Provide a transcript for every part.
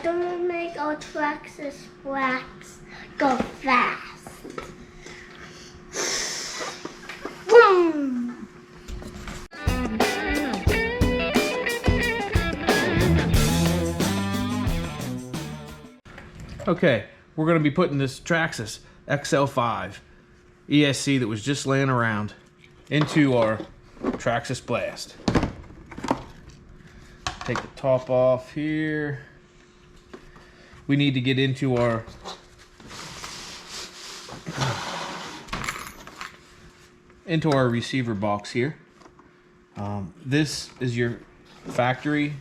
gonna make our Traxxas Blast go fast. Boom! Okay, we're going to be putting this Traxxas XL-5 ESC that was just laying around into our Traxxas Blast. Take the top off here. We need to get into our receiver box here. This is your factory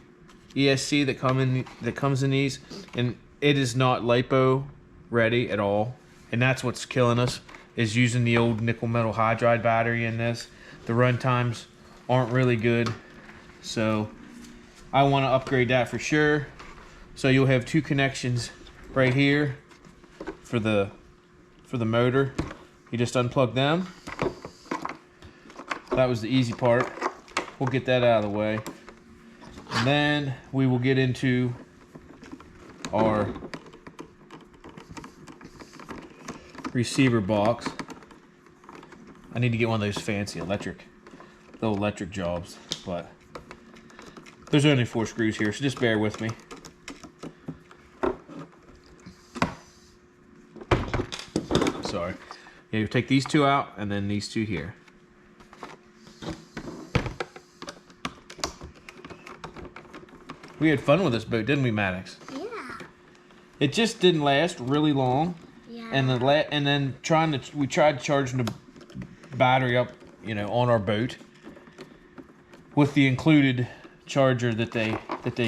ESC that comes in these, and it is not Lipo ready at all, and that's what's killing us, is using the old nickel metal hydride battery in this. The run times aren't really good, so I want to upgrade that for sure. So you'll have two connections right here for the motor. You just unplug them. That was the easy part. We'll get that out of the way, and then we will get into our receiver box. I need to get one of those fancy electric jobs, but there's only 4 screws here, so just bear with me. Sorry. Yeah, you take these 2 out and then these 2 here. We had fun with this boat, didn't we, Maddox? Yeah. It just didn't last really long. Yeah. And then we tried charging the battery up, you know, on our boat with the included charger that they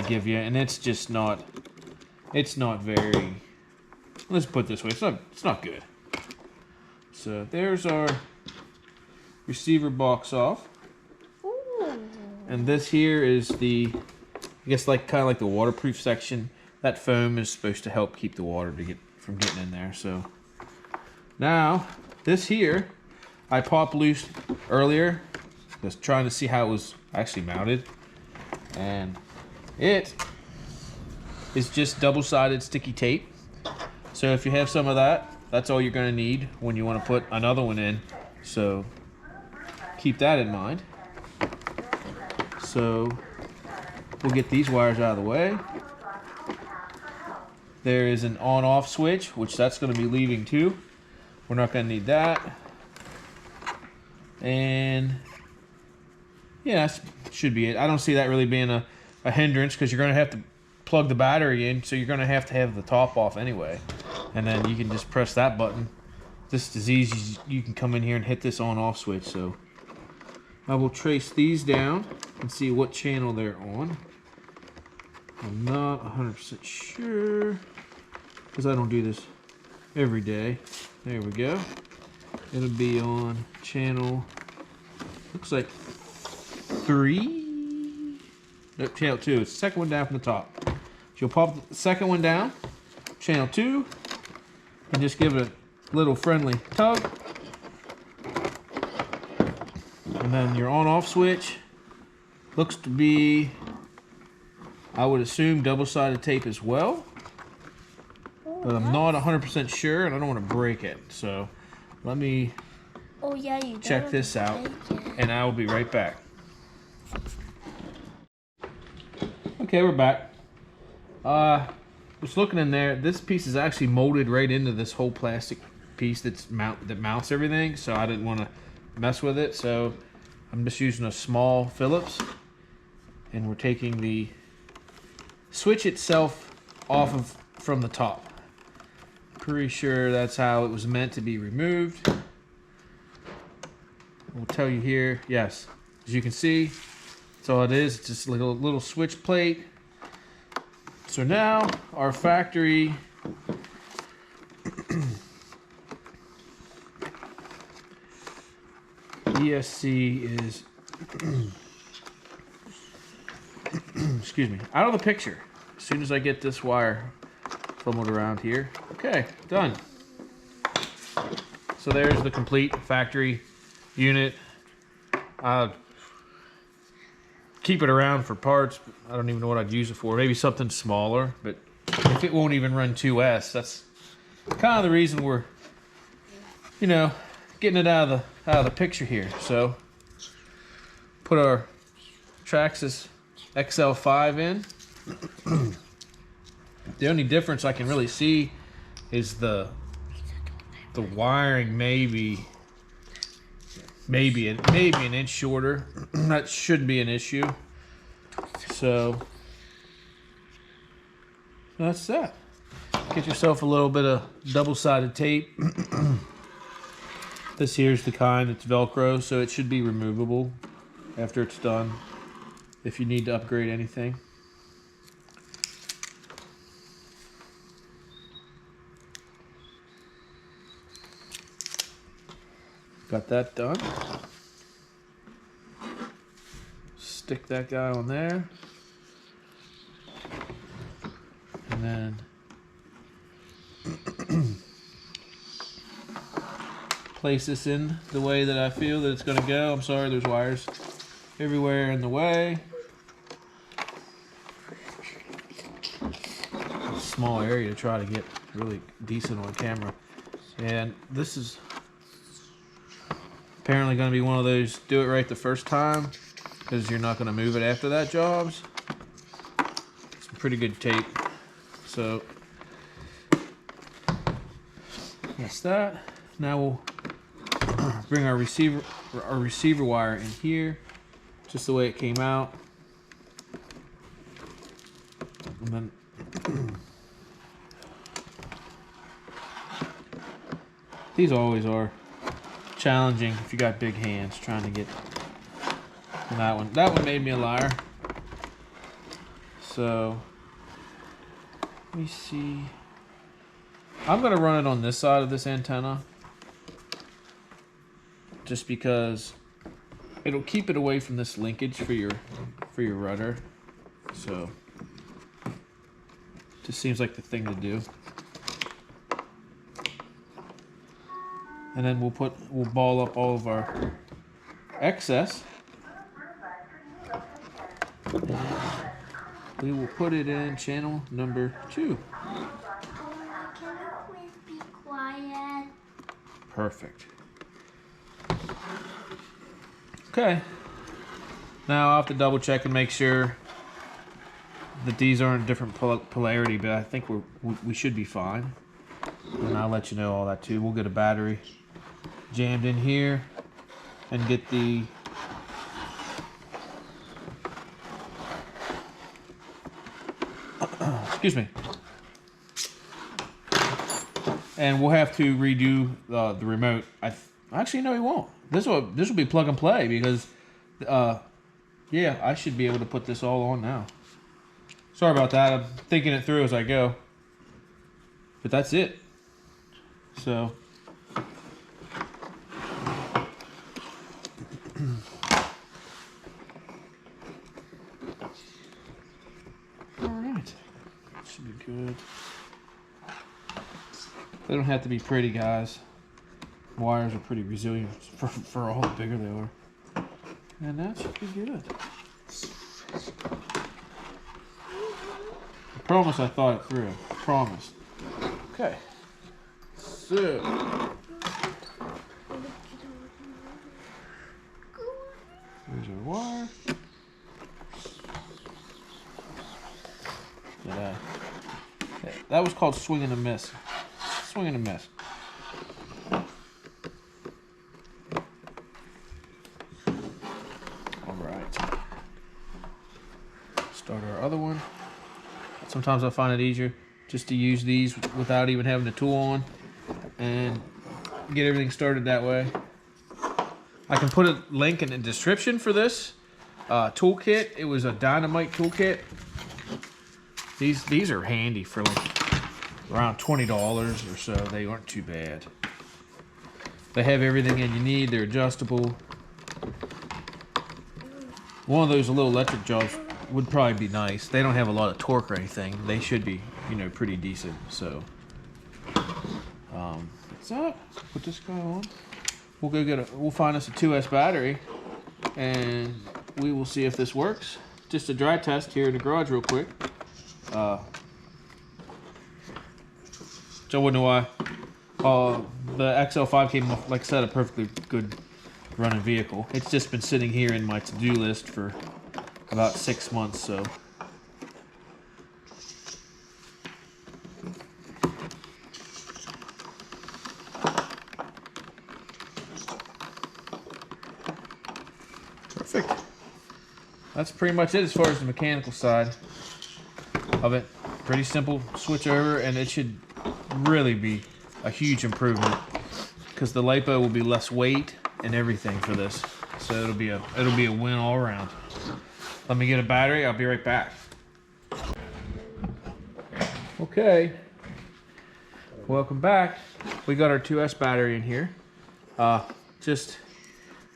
give you, and it's just not very, let's put it this way, it's not good. So there's our receiver box off. Ooh. And this here is the, I guess, kind of like the waterproof section. That foam is supposed to help keep the water from getting in there. So now this here I popped loose earlier, just trying to see how it was actually mounted, and it is just double-sided sticky tape. So if you have some of that, that's all you're going to need when you want to put another one in. So keep that in mind. So we'll get these wires out of the way. There is an on-off switch, which that's going to be leaving too. We're not going to need that. And yeah, that should be it. I don't see that really being a hindrance, because you're going to have to plug the battery in, so you're going to have the top off anyway. And then you can just press that button. This is easy. You can come in here and hit this on-off switch. So I will trace these down and see what channel they're on. I'm not 100% sure, because I don't do this every day. There we go. It'll be on channel, looks like 3. Nope, channel 2. It's the second one down from the top. So you'll pop the second one down, channel 2, and just give it a little friendly tug. And then your on-off switch looks to be, I would assume, double-sided tape as well. But I'm not 100% sure, and I don't want to break it. So let me check this out, and I will be right back. Okay, we're back. Just looking in there, this piece is actually molded right into this whole plastic piece that mounts everything, so I didn't want to mess with it. So I'm just using a small Phillips, and we're taking the switch itself off from the top. Pretty sure that's how it was meant to be removed. We'll tell you here, yes, as you can see, that's all it is. It's just like a little switch plate. So now our factory ESC is excuse me, out of the picture as soon as I get this wire fumbled around here. Okay, done. So there's the complete factory unit. Keep it around for parts. I don't even know what I'd use it for. Maybe something smaller, but if it won't even run 2S. That's kind of the reason we're, you know, getting it out of the picture here. So put our Traxxas XL-5 in. The only difference I can really see is the wiring maybe an inch shorter. That shouldn't be an issue. So that's that. Get yourself a little bit of double-sided tape. This here's the kind that's Velcro, so it should be removable after it's done if you need to upgrade anything. Got that done. Stick that guy on there. And then place this in the way that I feel that it's going to go. I'm sorry, there's wires everywhere in the way. A small area to try to get really decent on camera. And this is apparently going to be one of those do it right the first time, because you're not going to move it after that jobs. Some pretty good tape. So that's that. Now we'll bring our receiver wire in here, just the way it came out. And then these always are challenging if you got big hands trying to get that one. That one made me a liar. So let me see. I'm gonna run it on this side of this antenna, just because it'll keep it away from this linkage for your rudder. So just seems like the thing to do. And then we'll ball up all of our excess. We will put it in channel number 2. Can you please be quiet? Perfect. Okay. Now I'll have to double check and make sure that these aren't a different polarity, but I think we should be fine. And I'll let you know all that too. We'll get a battery jammed in here and get the excuse me. And we'll have to redo the remote. Actually, no, we won't. This will be plug and play, because yeah, I should be able to put this all on now. Sorry about that. I'm thinking it through as I go. But that's it. So all right, should be good. They don't have to be pretty, guys. Wires are pretty resilient for all the bigger they are. And that should be good. I promise I thought it through. I promise. Okay. So. There's our wire. Yeah. That was called swing and a miss. Swing and a miss. Alright. Start our other one. Sometimes I find it easier just to use these without even having the tool on and get everything started that way. I can put a link in the description for this toolkit. It was a dynamite toolkit. These are handy for like around $20 or so. They aren't too bad. They have everything in you need. They're adjustable. One of those little electric jobs would probably be nice. They don't have a lot of torque or anything. They should be, you know, pretty decent. So, what's up? Put this guy on. We'll go we'll find us a 2S battery, and we will see if this works. Just a dry test here in the garage real quick. which I wouldn't know why. The XL5 came off, like I said, a perfectly good running vehicle. It's just been sitting here in my to-do list for about 6 months, so. Perfect. That's pretty much it as far as the mechanical side of it. Pretty simple switch over, and it should really be a huge improvement because the Lipo will be less weight and everything for this. So it'll be a win all around. Let me get a battery. I'll be right back. Okay. Welcome back. We got our 2S battery in here. Yeah,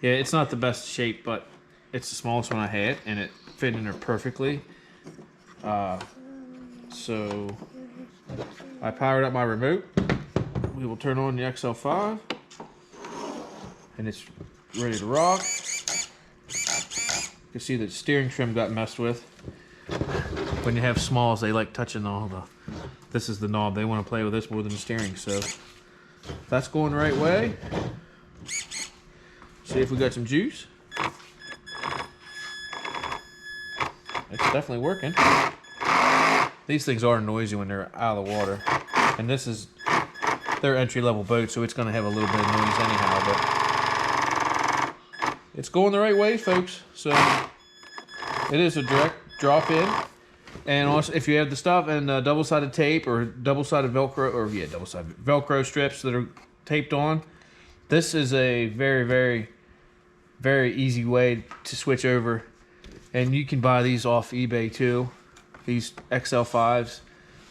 it's not the best shape, but it's the smallest one I had, and it fit in there perfectly. So I powered up my remote. We will turn on the XL5, and it's ready to rock. You can see the steering trim got messed with. When you have smalls, they like touching all the. This is the knob. They want to play with this more than the steering. So that's going the right way. See if we got some juice. It's definitely working. These things are noisy when they're out of the water. And this is their entry-level boat, so it's going to have a little bit of noise anyhow. But it's going the right way, folks. So it is a direct drop-in. And also, if you have the stuff and double-sided tape or double-sided Velcro, or yeah, double-sided Velcro strips that are taped on, this is a very, very, very easy way to switch over. And you can buy these off eBay too. These XL5s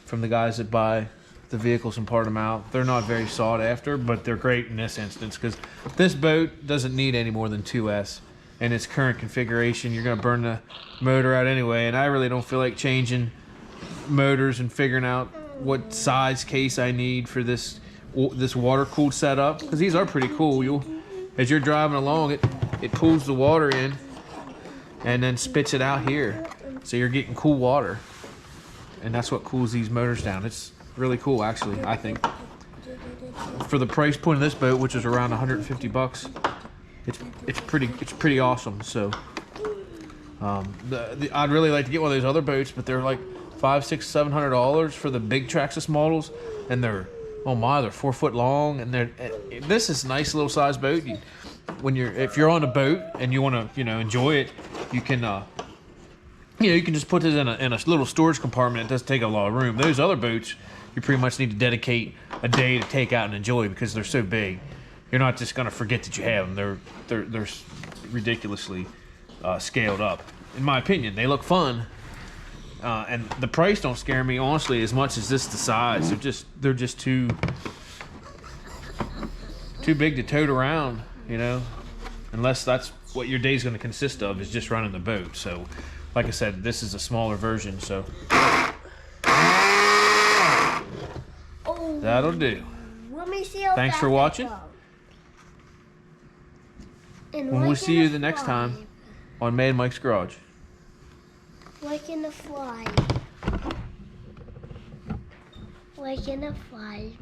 from the guys that buy the vehicles and part them out. They're not very sought after, but they're great in this instance because this boat doesn't need any more than 2S. In its current configuration, you're going to burn the motor out anyway, and I really don't feel like changing motors and figuring out what size case I need for this water-cooled setup, because these are pretty cool. As you're driving along, it pulls the water in and then spits it out here. So you're getting cool water, and that's what cools these motors down. It's really cool, actually, I think. For the price point of this boat, which is around 150 bucks, it's pretty awesome. So I'd really like to get one of those other boats, but they're like $500, $600, $700 for the big Traxxas models, and they're, oh my, they're 4 foot long, and this is a nice little size boat. If you're on a boat and you want to enjoy it, you can you can just put it in a little storage compartment. It doesn't take a lot of room. Those other boats, you pretty much need to dedicate a day to take out and enjoy because they're so big. You're not just gonna forget that you have them. They're ridiculously scaled up. In my opinion, they look fun, and the price don't scare me honestly as much as the size. They're just too big to tote around, unless that's what your day's gonna consist of, is just running the boat. So, like I said, this is a smaller version, so that'll do. Let me see how Thanks fast for I watching. go. And And why we'll see can't you it the next fly? time on Mad Mike's Garage. Why can it fly? Why can it fly?